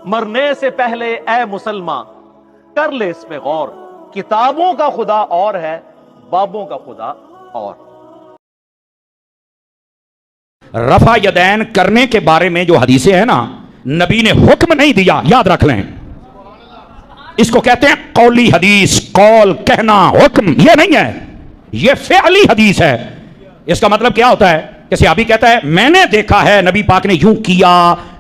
مرنے سے پہلے اے مسلمان کر لے اس پہ غور، کتابوں کا خدا اور ہے، بابوں کا خدا اور۔ رفع یدین کرنے کے بارے میں جو حدیثیں ہیں نا، نبی نے حکم نہیں دیا، یاد رکھ لیں۔ اس کو کہتے ہیں قولی حدیث، قول کہنا، حکم یہ نہیں ہے، یہ فعلی حدیث ہے۔ اس کا مطلب کیا ہوتا ہے کہ صحابی کہتا ہے میں نے دیکھا ہے نبی پاک نے یوں کیا،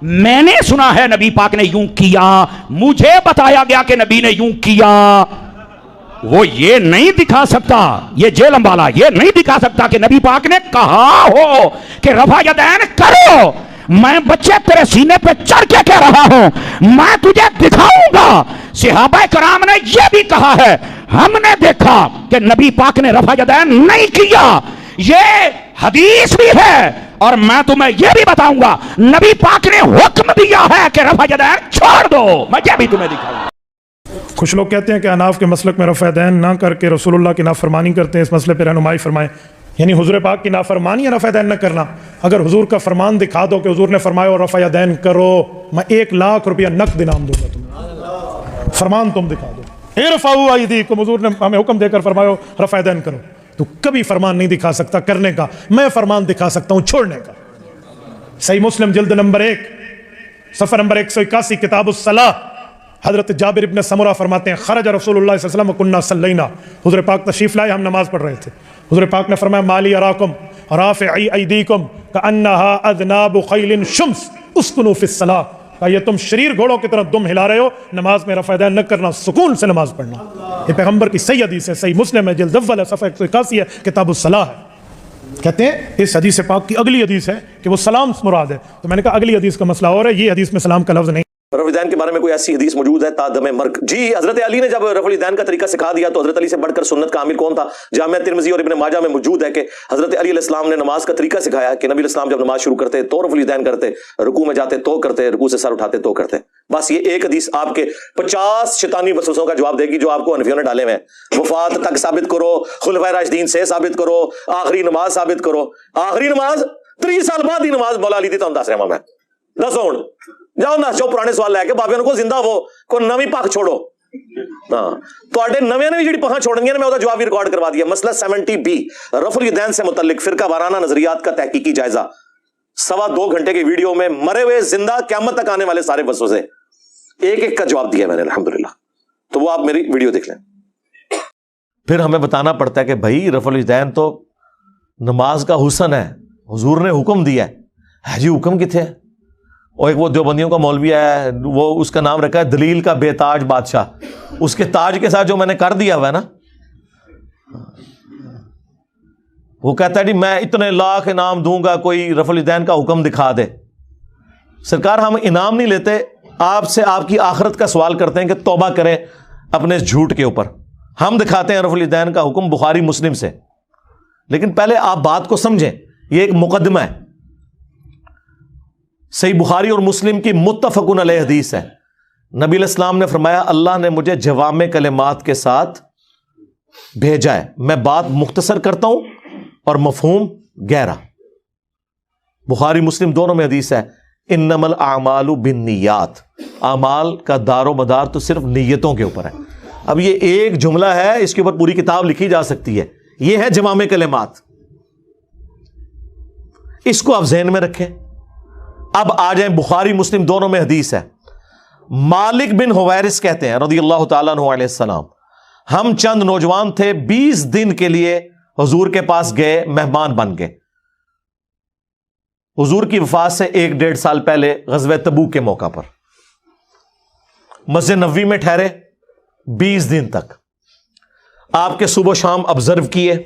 میں نے سنا ہے نبی پاک نے یوں کیا، مجھے بتایا گیا کہ نبی نے یوں کیا۔ وہ یہ نہیں دکھا سکتا، یہ جیلم والا یہ نہیں دکھا سکتا کہ نبی پاک نے کہا ہو کہ رفع یدین کرو۔ میں بچے تیرے سینے پہ چڑھ کے کہہ رہا ہوں، میں تجھے دکھاؤں گا۔ صحابہ کرام نے یہ بھی کہا ہے ہم نے دیکھا کہ نبی پاک نے رفع یدین نہیں کیا، یہ حدیث بھی ہے، اور میں تمہیں یہ بھی بتاؤں گا نبی پاک نے حکم دیا ہے کہ رفع یدین چھوڑ دو، میں یہ بھی تمہیں دکھاؤں گا۔ کچھ لوگ کہتے ہیں کہ اناف کے مسلک میں رفع یدین نہ کر کے رسول اللہ کی نافرمانی کرتے ہیں، اس مسئلے پہ رہنمائی فرمائیں۔ یعنی حضور پاک کی نافرمانی یا رفع یدین نہ کرنا؟ اگر حضور کا فرمان دکھا دو کہ حضور نے فرمایا اور رفع یدین کرو، میں 1,00,000 روپیہ نقد انعام دوں گا تمہیں۔ فرمان تم دکھا دو، ارفعوا ایدیکم، حضور نے ہمیں حکم دے کر فرمایا رفع یدین کرو۔ تو کبھی فرمان نہیں دکھا سکتا کرنے کا، میں فرمان دکھا سکتا ہوں چھوڑنے کا۔ صحیح مسلم جلد نمبر 1 صفحہ نمبر 181 کتاب الصلاۃ، حضرت جابر ابن سمرہ فرماتے ہیں خرج رسول اللہ صلی اللہ علیہ وسلم کنا صلینا، حضور پاک تشریف لائے، ہم نماز پڑھ رہے تھے، حضور پاک نے فرمایا مالی اراکم رافعی ایدیکم کانہا اذناب خیل شمس اسکنوا فی الصلاۃ، کہ یہ تم شریر گھوڑوں کی طرح دم ہلا رہے ہو، نماز میں رفع یدین نہ کرنا، سکون سے نماز پڑھنا۔ یہ پیغمبر کی صحیح حدیث ہے، صحیح مسلم ہے جلد اول ہے صفحہ 181 ہے، کتاب الصلاۃ ہے۔ کہتے ہیں اس حدیث پاک کی اگلی حدیث ہے کہ وہ سلام مراد ہے، تو میں نے کہا اگلی حدیث کا مسئلہ اور ہے، یہ حدیث میں سلام کا لفظ نہیں۔ رفع الیدین کے بارے میں کوئی ایسی حدیث موجود ہے تا دم مرگ؟ جی، حضرت علی نے جب رفع الیدین کا طریقہ سکھا دیا تو حضرت علی سے بڑھ کر سنت کا عامل کون تھا؟ جامعہ ترمذی اور ابن ماجہ میں موجود ہے کہ حضرت علی علیہ السلام نے نماز کا طریقہ سکھایا کہ نبی علیہ السلام جب نماز شروع کرتے تو رفع الیدین کرتے، رکوع میں جاتے تو کرتے، رکوع سے سر اٹھاتے تو کرتے۔ بس یہ ایک حدیث آپ کے 50 شیطانی وسوسوں کا جواب دے گی جو آپ کو حنفیوں نے ڈالے ہوئے ہیں۔ وفات تک ثابت کرو، خلفائے راشدین سے ثابت کرو، آخری نماز ثابت کرو۔ آخری نماز 30 سال بعد ہی نماز مولا علی دی تو دس رہا میں دسو ہوں جاؤ نہ جو پرانے سوال لے کے بابے کو زندہ ہو کوئی نویں پاک چھوڑو۔ ہاں تو نویں نے بھی جڑی پاکاں چھوڑنی ہے، میں وہ جواب بھی ریکارڈ کروا دیا۔ مسئلہ 70B رفع الیدین سے متعلق فرقہ وارانہ نظریات کا تحقیقی جائزہ، 2.25 گھنٹے کی ویڈیو میں مرے ہوئے زندہ قیامت تک آنے والے سارے وسوسے ایک ایک کا جواب دیا میں نے الحمدللہ، تو وہ آپ میری ویڈیو دیکھ لیں۔ پھر ہمیں بتانا پڑتا ہے کہ بھائی رفع الیدین تو نماز کا حسن ہے، حضور نے حکم دیا ہے جی، حکم کتنے ہے؟ اور ایک وہ دیوبندیوں کا مولوی ہے، وہ اس کا نام رکھا ہے دلیل کا بے تاج بادشاہ، اس کے تاج کے ساتھ جو میں نے کر دیا ہوا ہے نا، وہ کہتا ہے جی میں اتنے لاکھ انعام دوں گا کوئی رفع الیدین کا حکم دکھا دے۔ سرکار ہم انعام نہیں لیتے، آپ سے آپ کی آخرت کا سوال کرتے ہیں کہ توبہ کریں اپنے اس جھوٹ کے اوپر۔ ہم دکھاتے ہیں رفع الیدین کا حکم بخاری مسلم سے، لیکن پہلے آپ بات کو سمجھیں، یہ ایک مقدمہ ہے۔ صحیح بخاری اور مسلم کی متفقن علیہ حدیث ہے، نبی علیہ السلام نے فرمایا اللہ نے مجھے جوامع کلمات کے ساتھ بھیجا ہے، میں بات مختصر کرتا ہوں اور مفہوم گہرا۔ بخاری مسلم دونوں میں حدیث ہے انما الاعمال بالنیات، اعمال کا دار و مدار تو صرف نیتوں کے اوپر ہے۔ اب یہ ایک جملہ ہے، اس کے اوپر پوری کتاب لکھی جا سکتی ہے، یہ ہے جوامع کلمات، اس کو آپ ذہن میں رکھیں۔ اب آ جائیں بخاری مسلم دونوں میں حدیث ہے، مالک بن حویرث کہتے ہیں رضی اللہ تعالیٰ عنہ علیہ السلام، ہم چند نوجوان تھے 20 دن کے لیے حضور کے پاس گئے، مہمان بن گئے۔ حضور کی وفات سے 1.5 سال پہلے غزوہ تبوک کے موقع پر مسجد نبوی میں ٹھہرے 20 دن تک، آپ کے صبح و شام آبزرو کیے۔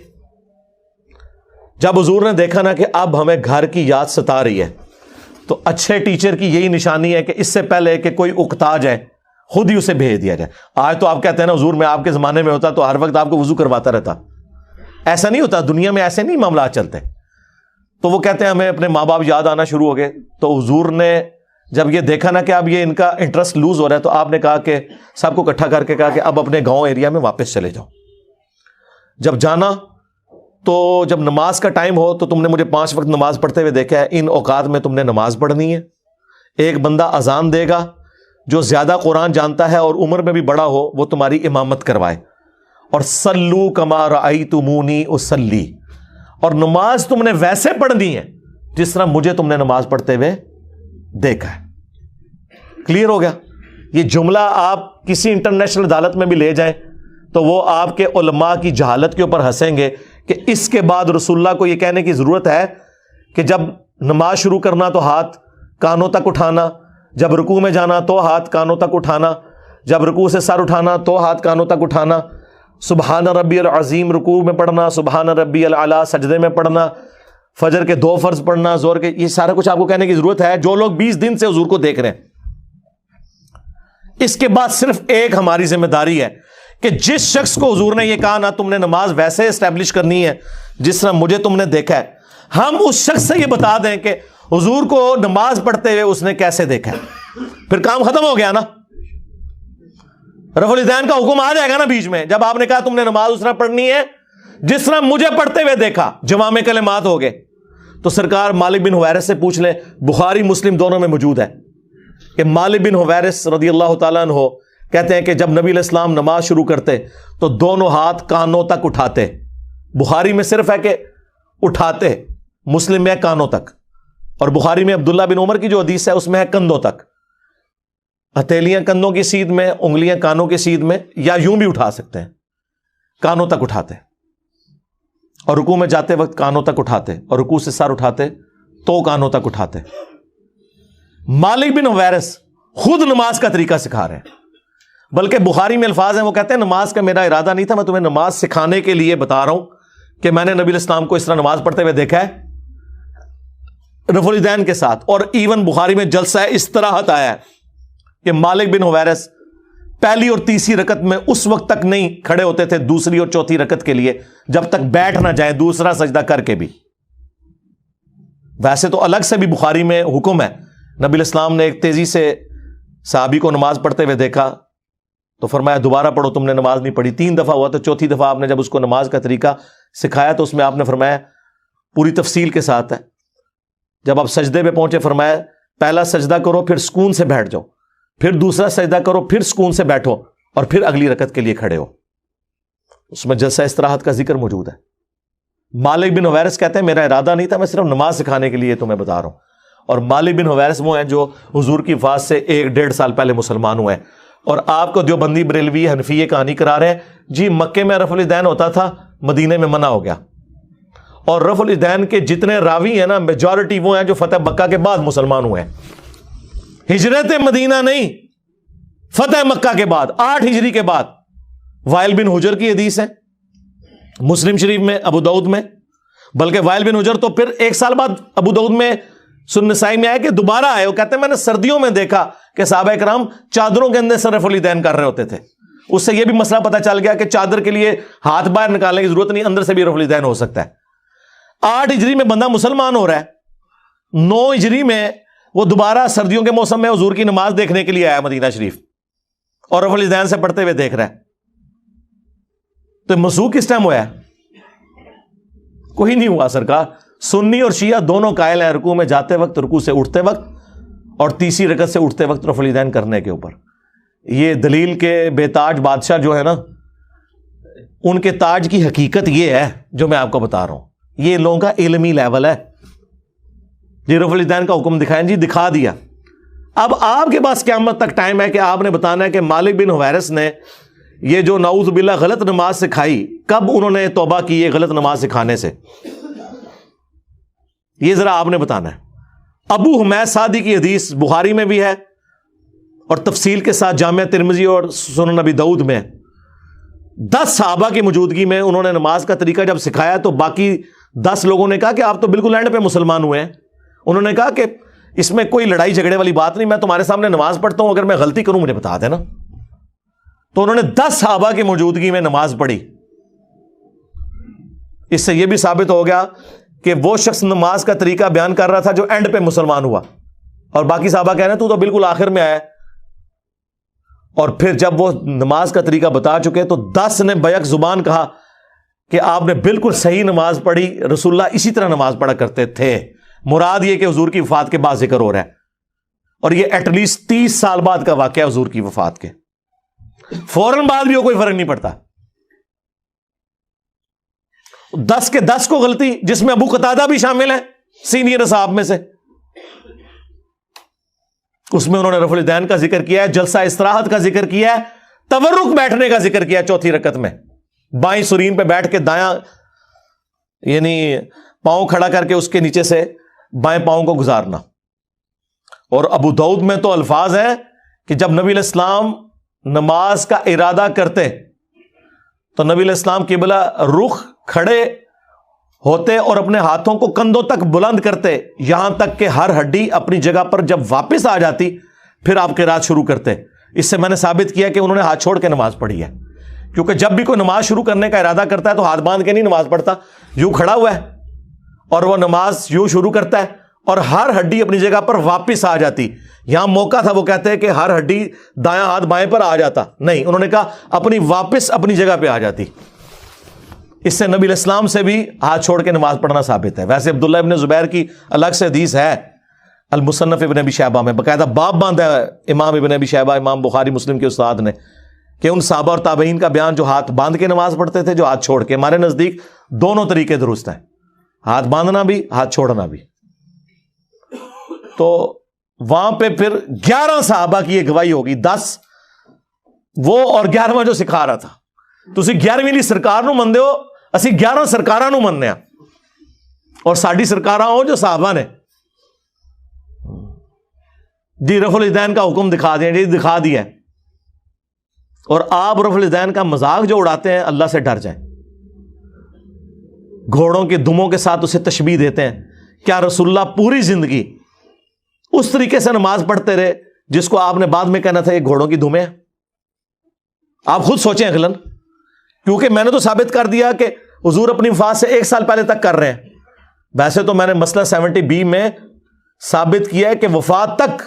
جب حضور نے دیکھا نا کہ اب ہمیں گھر کی یاد ستا رہی ہے، تو اچھے ٹیچر کی یہی نشانی ہے کہ اس سے پہلے کہ کوئی اکتا جائے خود ہی اسے بھیج دیا جائے۔ آج تو آپ کہتے ہیں نا حضور میں آپ کے زمانے میں ہوتا تو ہر وقت آپ کو وضو کرواتا رہتا، ایسا نہیں ہوتا، دنیا میں ایسے نہیں معاملات چلتے۔ تو وہ کہتے ہیں ہمیں اپنے ماں باپ یاد آنا شروع ہو گئے، تو حضور نے جب یہ دیکھا نا کہ اب یہ ان کا انٹرسٹ لوز ہو رہا ہے، تو آپ نے کہا کہ سب کو اکٹھا کر کے کہا کہ اب اپنے گاؤں ایریا میں واپس چلے جاؤ۔ جب جانا تو جب نماز کا ٹائم ہو تو تم نے مجھے 5 وقت نماز پڑھتے ہوئے دیکھا ہے، ان اوقات میں تم نے نماز پڑھنی ہے۔ ایک بندہ اذان دے گا، جو زیادہ قرآن جانتا ہے اور عمر میں بھی بڑا ہو وہ تمہاری امامت کروائے. اور صلو کما رأیتمونی اصلی, اور نماز تم نے ویسے پڑھنی ہے جس طرح مجھے تم نے نماز پڑھتے ہوئے دیکھا ہے. کلیئر ہو گیا؟ یہ جملہ آپ کسی انٹرنیشنل عدالت میں بھی لے جائیں تو وہ آپ کے علماء کی جہالت کے اوپر ہنسیں گے کہ اس کے بعد رسول اللہ کو یہ کہنے کی ضرورت ہے کہ جب نماز شروع کرنا تو ہاتھ کانوں تک اٹھانا, جب رکوع میں جانا تو ہاتھ کانوں تک اٹھانا, جب رکوع سے سر اٹھانا تو ہاتھ کانوں تک اٹھانا, سبحان ربی العظیم رکوع میں پڑھنا, سبحان ربی الاعلیٰ سجدے میں پڑھنا, فجر کے 2 فرض پڑھنا, زور کے, یہ سارا کچھ آپ کو کہنے کی ضرورت ہے جو لوگ 20 دن سے حضور کو دیکھ رہے ہیں. اس کے بعد صرف ایک ہماری ذمہ داری ہے کہ جس شخص کو حضور نے یہ کہا نا تم نے نماز ویسے اسٹیبلش کرنی ہے جس طرح مجھے تم نے دیکھا ہے, ہم اس شخص سے یہ بتا دیں کہ حضور کو نماز پڑھتے ہوئے اس نے کیسے دیکھا ہے. پھر کام ختم ہو گیا نا. رفع الیدین کا حکم آ جائے گا نا بیچ میں, جب آپ نے کہا تم نے نماز اس طرح پڑھنی ہے جس طرح مجھے پڑھتے ہوئے دیکھا, جوامع کلمات ہو گئے. تو سرکار مالک بن حویرث سے پوچھ لیں, بخاری مسلم دونوں میں موجود ہے کہ مالک بن حویرث رضی اللہ تعالیٰ عنہ کہتے ہیں کہ جب نبی علیہ السلام نماز شروع کرتے تو دونوں ہاتھ کانوں تک اٹھاتے. بخاری میں صرف ہے کہ اٹھاتے, مسلم میں ہے کانوں تک, اور بخاری میں عبداللہ بن عمر کی جو حدیث ہے اس میں ہے کندھوں تک. ہتھیلیاں کندھوں کی سیدھ میں, انگلیاں کانوں کی سیدھ میں, یا یوں بھی اٹھا سکتے ہیں, کانوں تک اٹھاتے. اور رکوع میں جاتے وقت کانوں تک اٹھاتے, اور رکوع سے سر اٹھاتے تو کانوں تک اٹھاتے. مالک بن حویرث خود نماز کا طریقہ سکھا رہے ہیں, بلکہ بخاری میں الفاظ ہیں, وہ کہتے ہیں نماز کا میرا ارادہ نہیں تھا, میں تمہیں نماز سکھانے کے لیے بتا رہا ہوں کہ میں نے نبی علیہ السلام کو اس طرح نماز پڑھتے ہوئے دیکھا ہے رفع الیدین کے ساتھ. اور ایون بخاری میں جلسہ استراحت آیا ہے کہ مالک بن حویرث پہلی اور تیسری رکعت میں اس وقت تک نہیں کھڑے ہوتے تھے دوسری اور چوتھی رکعت کے لیے جب تک بیٹھ نہ جائیں دوسرا سجدہ کر کے بھی. ویسے تو الگ سے بھی بخاری میں حکم ہے, نبی علیہ السلام نے ایک تیزی سے صحابی کو نماز پڑھتے ہوئے دیکھا تو فرمایا دوبارہ پڑھو, تم نے نماز نہیں پڑھی. 3 دفعہ ہوا تو چوتھی دفعہ آپ نے جب اس کو نماز کا طریقہ سکھایا تو اس میں آپ نے فرمایا پوری تفصیل کے ساتھ ہے, جب آپ سجدے پہ پہنچے فرمایا پہلا سجدہ کرو پھر سکون سے بیٹھ جاؤ, پھر دوسرا سجدہ کرو پھر سکون سے بیٹھو, اور پھر اگلی رکعت کے لیے کھڑے ہو. اس میں جلسہ استراحت کا ذکر موجود ہے. مالک بن حویرث کہتے ہیں میرا ارادہ نہیں تھا, میں صرف نماز سکھانے کے لیے تمہیں بتا رہا ہوں. اور مالک بن حویرث وہ ہیں جو حضور کی وفات سے 1-1.5 سال پہلے مسلمان ہوئے ہیں, اور آپ کو دیوبندی بریلوی حنفی کہانی کرا رہے ہیں جی مکے میں رفع الیدین ہوتا تھا, مدینے میں منع ہو گیا. اور رفع الیدین کے جتنے راوی ہیں نا میجورٹی وہ ہیں جو فتح مکہ کے بعد مسلمان ہوئے ہیں, ہجرت مدینہ نہیں, فتح مکہ کے بعد 8 ہجری کے بعد. وائل بن حجر کی حدیث ہے مسلم شریف میں, ابو داؤد میں, بلکہ وائل بن حجر تو پھر 1 سال بعد ابو داؤد میں سنن نسائی میں آئے کہ دوبارہ آئے, وہ کہتے ہیں میں نے سردیوں میں دیکھا کہ صحابہ کرام چادروں کے اندر سے رفع الیدین کر رہے ہوتے تھے. اس سے یہ بھی مسئلہ پتہ چل گیا کہ چادر کے لیے ہاتھ باہر نکالنے کی ضرورت نہیں, اندر سے بھی رفع الیدین ہو سکتا ہے. 8 ہجری میں بندہ مسلمان ہو رہا ہے, 9 ہجری میں وہ دوبارہ سردیوں کے موسم میں حضور کی نماز دیکھنے کے لیے آیا مدینہ شریف, اور رفع الیدین سے پڑھتے ہوئے دیکھ رہا ہے. تو مسوخ کس ٹائم ہوا ہے؟ کوئی نہیں ہوا سرکار. سنی اور شیعہ دونوں قائل ہیں رکوع میں جاتے وقت, رکوع سے اٹھتے وقت, اور تیسری رکعت سے اٹھتے وقت رفع الیدین کرنے کے اوپر. یہ دلیل کے بے تاج بادشاہ جو ہے نا, ان کے تاج کی حقیقت یہ ہے جو میں آپ کو بتا رہا ہوں. یہ لوگوں کا علمی لیول ہے. جی رفع الیدین کا حکم دکھائیں, جی دکھا دیا. اب آپ کے پاس قیامت تک ٹائم ہے کہ آپ نے بتانا ہے کہ مالک بن حویرث نے یہ جو نعوذ باللہ غلط نماز سکھائی, کب انہوں نے توبہ کی یہ غلط نماز سکھانے سے, یہ ذرا آپ نے بتانا ہے. ابو حمید سعدی کی حدیث بخاری میں بھی ہے اور تفصیل کے ساتھ جامعہ ترمذی اور سنن نبی داؤد میں. 10 صحابہ کی موجودگی میں انہوں نے نماز کا طریقہ جب سکھایا تو باقی 10 لوگوں نے کہا کہ آپ تو بالکل اینڈ پہ مسلمان ہوئے ہیں. انہوں نے کہا کہ اس میں کوئی لڑائی جھگڑے والی بات نہیں, میں تمہارے سامنے نماز پڑھتا ہوں, اگر میں غلطی کروں مجھے بتا دینا. تو انہوں نے 10 صحابہ کی موجودگی میں نماز پڑھی. اس سے یہ بھی ثابت ہو گیا کہ وہ شخص نماز کا طریقہ بیان کر رہا تھا جو اینڈ پہ مسلمان ہوا, اور باقی صحابہ کہہ رہے ہیں تو بالکل آخر میں آیا. اور پھر جب وہ نماز کا طریقہ بتا چکے تو 10 نے بیک زبان کہا کہ آپ نے بالکل صحیح نماز پڑھی, رسول اللہ اسی طرح نماز پڑھا کرتے تھے. مراد یہ کہ حضور کی وفات کے بعد ذکر ہو رہا ہے. اور یہ ایٹ لیسٹ 30 سال بعد کا واقعہ ہے حضور کی وفات کے، فوراً بعد بھی ہو کوئی فرق نہیں پڑتا۔ 10 کے 10 کو غلطی، جس میں ابو قتادہ بھی شامل ہے سینئر اصحاب میں سے، اس میں انہوں نے رفع الیدین کا ذکر کیا ہے، جلسہ استراحت کا ذکر کیا ہے، تورک بیٹھنے کا ذکر کیا ہے چوتھی رکعت میں، بائیں سرین پہ بیٹھ کے دایاں یعنی پاؤں کھڑا کر کے اس کے نیچے سے بائیں پاؤں کو گزارنا۔ اور ابو داؤد میں تو الفاظ ہیں کہ جب نبی علیہ السلام نماز کا ارادہ کرتے تو نبی علیہ السلام قبلہ رخ کھڑے ہوتے اور اپنے ہاتھوں کو کندھوں تک بلند کرتے، یہاں تک کہ ہر ہڈی اپنی جگہ پر جب واپس آ جاتی پھر آپ قرات شروع کرتے۔ اس سے میں نے ثابت کیا کہ انہوں نے ہاتھ چھوڑ کے نماز پڑھی ہے، کیونکہ جب بھی کوئی نماز شروع کرنے کا ارادہ کرتا ہے تو ہاتھ باندھ کے نہیں نماز پڑھتا، یوں کھڑا ہوا ہے اور وہ نماز یوں شروع کرتا ہے اور ہر ہڈی اپنی جگہ پر واپس آ جاتی۔ یہاں موقع تھا وہ کہتے ہیں کہ ہر ہڈی دایاں ہاتھ بائیں پر آ جاتا، نہیں، انہوں نے کہا اپنی واپس اپنی جگہ پہ آ جاتی۔ اس سے نبی علیہ السلام سے بھی ہاتھ چھوڑ کے نماز پڑھنا ثابت ہے۔ ویسے عبداللہ ابن زبیر کی الگ سے حدیث ہے المصنف ابن ابی شیبہ میں، باقاعدہ باب باندھا ہے امام ابن ابی شیبہ، امام بخاری مسلم کے استاد نے، کہ ان صحابہ اور تابعین کا بیان جو ہاتھ باندھ کے نماز پڑھتے تھے، جو ہاتھ چھوڑ کے۔ ہمارے نزدیک دونوں طریقے درست ہیں، ہاتھ باندھنا بھی ہاتھ چھوڑنا بھی۔ تو وہاں پہ پھر 11 صحابہ کی یہ گواہی ہوگی، 10 وہ اور 11واں جو سکھا رہا تھا۔ تسی 11ویں لی سرکار نو مندے ہو، اسی 11 سرکاراں نو مننے ہاں، اور ساڈی سرکاراں ہو جو صحابہ نے جی رفع الیدین کا حکم دکھا دیا، جی دکھا دیا ہے، اور آپ رفع الیدین کا مذاق جو اڑاتے ہیں، اللہ سے ڈر جائیں۔ گھوڑوں کے دموں کے ساتھ اسے تشبیہ دیتے ہیں۔ کیا رسول اللہ پوری زندگی اس طریقے سے نماز پڑھتے رہے جس کو آپ نے بعد میں کہنا تھا یہ گھوڑوں کی دمیں ہیں؟ آپ خود سوچیں اغلن، کیونکہ میں نے تو ثابت کر دیا کہ حضور اپنی وفات سے 1 سال پہلے تک کر رہے ہیں۔ ویسے تو میں نے مسئلہ 70B میں ثابت کیا ہے کہ وفات تک،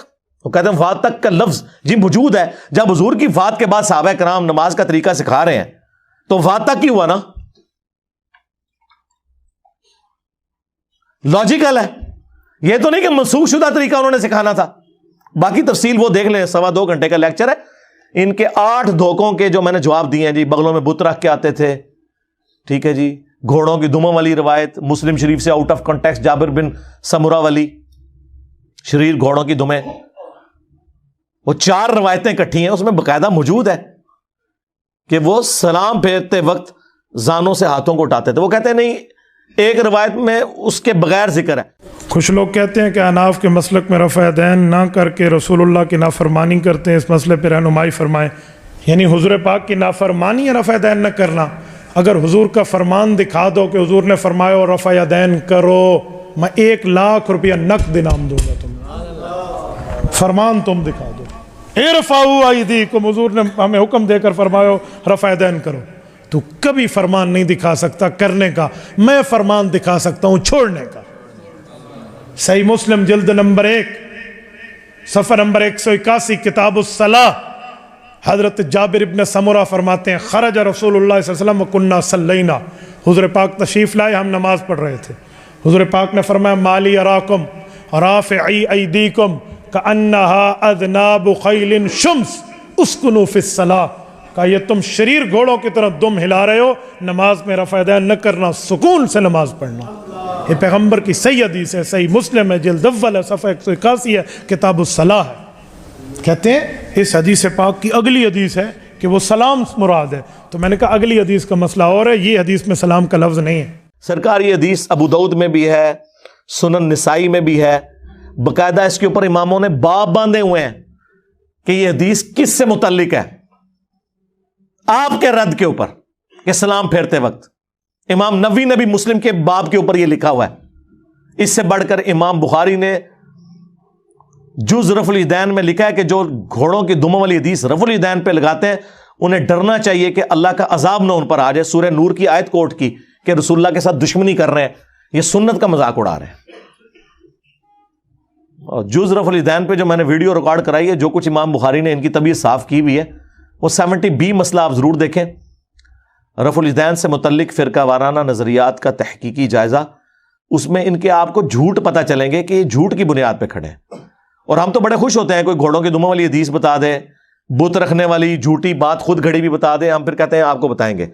وہ کہتے ہیں وفات تک کا لفظ جی موجود ہے۔ جب حضور کی وفات کے بعد صحابہ کرام نماز کا طریقہ سکھا رہے ہیں تو وفات تک ہی ہوا نا، لاجیکل ہے۔ یہ تو نہیں کہ منسوخ شدہ طریقہ انہوں نے سکھانا تھا۔ باقی تفصیل وہ دیکھ لیں، 2.25 گھنٹے کا لیکچر ہے۔ ان کے 8 دھوکوں کے جو میں نے جواب دیے ہیں جی، بغلوں میں بت رکھ کے آتے تھے، ٹھیک ہے جی، گھوڑوں کی دموں والی روایت مسلم شریف سے آؤٹ آف کنٹیکسٹ، جابر بن سمرہ والی شریر گھوڑوں کی دمیں، وہ 4 روایتیں کٹھی ہیں، اس میں باقاعدہ موجود ہے کہ وہ سلام پھیرتے وقت زانوں سے ہاتھوں کو اٹھاتے تھے۔ وہ کہتے ہیں نہیں، ایک روایت میں اس کے بغیر ذکر ہے۔ کچھ لوگ کہتے ہیں کہ اناف کے مسلک میں رفع دین نہ کر کے رسول اللہ کی نافرمانی کرتے ہیں، اس مسئلے پہ رہنمائی فرمائیں۔ یعنی حضور پاک کی نافرمانی ہے رفع دین نہ کرنا؟ اگر حضور کا فرمان دکھا دو کہ حضور نے فرمایا اور رفع دین کرو، میں 1 لاکھ روپیہ نقد انعام دوں گا تمہیں۔ فرمان تم دکھا دو، ارفعوا ایدیکم، حضور نے ہمیں حکم دے کر فرمایا رفع دین کرو۔ تو کبھی فرمان نہیں دکھا سکتا کرنے کا، میں فرمان دکھا سکتا ہوں چھوڑنے کا۔ صحیح مسلم جلد نمبر 1 صفحہ نمبر 181 کتاب الصلاۃ، حضرت جابر ابن سمرہ فرماتے ہیں خرج رسول اللہ صلی اللہ علیہ وسلم وکنا صلینا، حضور پاک تشریف لائے، ہم نماز پڑھ رہے تھے، حضور پاک نے فرمایا مالی اراکم رافعی ایدیکم کانہا اذناب خیل شمس اسکنوا فی الصلاۃ، کہا یہ تم شریر گھوڑوں کی طرح دم ہلا رہے ہو، نماز میں رفع دین نہ کرنا، سکون سے نماز پڑھنا۔ یہ پیغمبر کی صحیح حدیث ہے، صحیح مسلم ہے، جلد اول ہے، صفحہ 181 ہے، کتاب الصلاۃ ہے۔ کہتے ہیں اس حدیث پاک کی اگلی حدیث ہے کہ وہ سلام مراد ہے، تو میں نے کہا اگلی حدیث کا مسئلہ اور ہے، یہ حدیث میں سلام کا لفظ نہیں ہے۔ سرکار یہ حدیث ابو داؤد میں بھی ہے، سنن نسائی میں بھی ہے، باقاعدہ اس کے اوپر اماموں نے باب باندھے ہوئے ہیں کہ یہ حدیث کس سے متعلق ہے، آپ کے رد کے اوپر کہ سلام پھیرتے وقت۔ امام نووی نے بھی مسلم کے باب کے اوپر یہ لکھا ہوا ہے۔ اس سے بڑھ کر امام بخاری نے جز رفع الیدین میں لکھا ہے کہ جو گھوڑوں کی دموں والی حدیث رفع الیدین پہ لگاتے ہیں انہیں ڈرنا چاہیے کہ اللہ کا عذاب نہ ان پر آ جائے۔ سورہ نور کی آیت کوٹ کی کہ رسول اللہ کے ساتھ دشمنی کر رہے ہیں، یہ سنت کا مذاق اڑا رہے ہیں۔ اور جز رفع الیدین پہ جو میں نے ویڈیو ریکارڈ کرائی ہے، جو کچھ امام بخاری نے ان کی طبیعت صاف کی بھی ہے، وہ 70B مسئلہ آپ ضرور دیکھیں۔ رفع الیدین سے متعلق فرقہ وارانہ نظریات کا تحقیقی جائزہ، اس میں ان کے آپ کو جھوٹ پتہ چلیں گے کہ یہ جھوٹ کی بنیاد پہ کھڑے ہیں، اور ہم تو بڑے خوش ہوتے ہیں کوئی گھوڑوں کی دموں والی حدیث بتا دے، بت رکھنے والی جھوٹی بات خود گھڑی بھی بتا دے، ہم پھر کہتے ہیں آپ کو بتائیں گے۔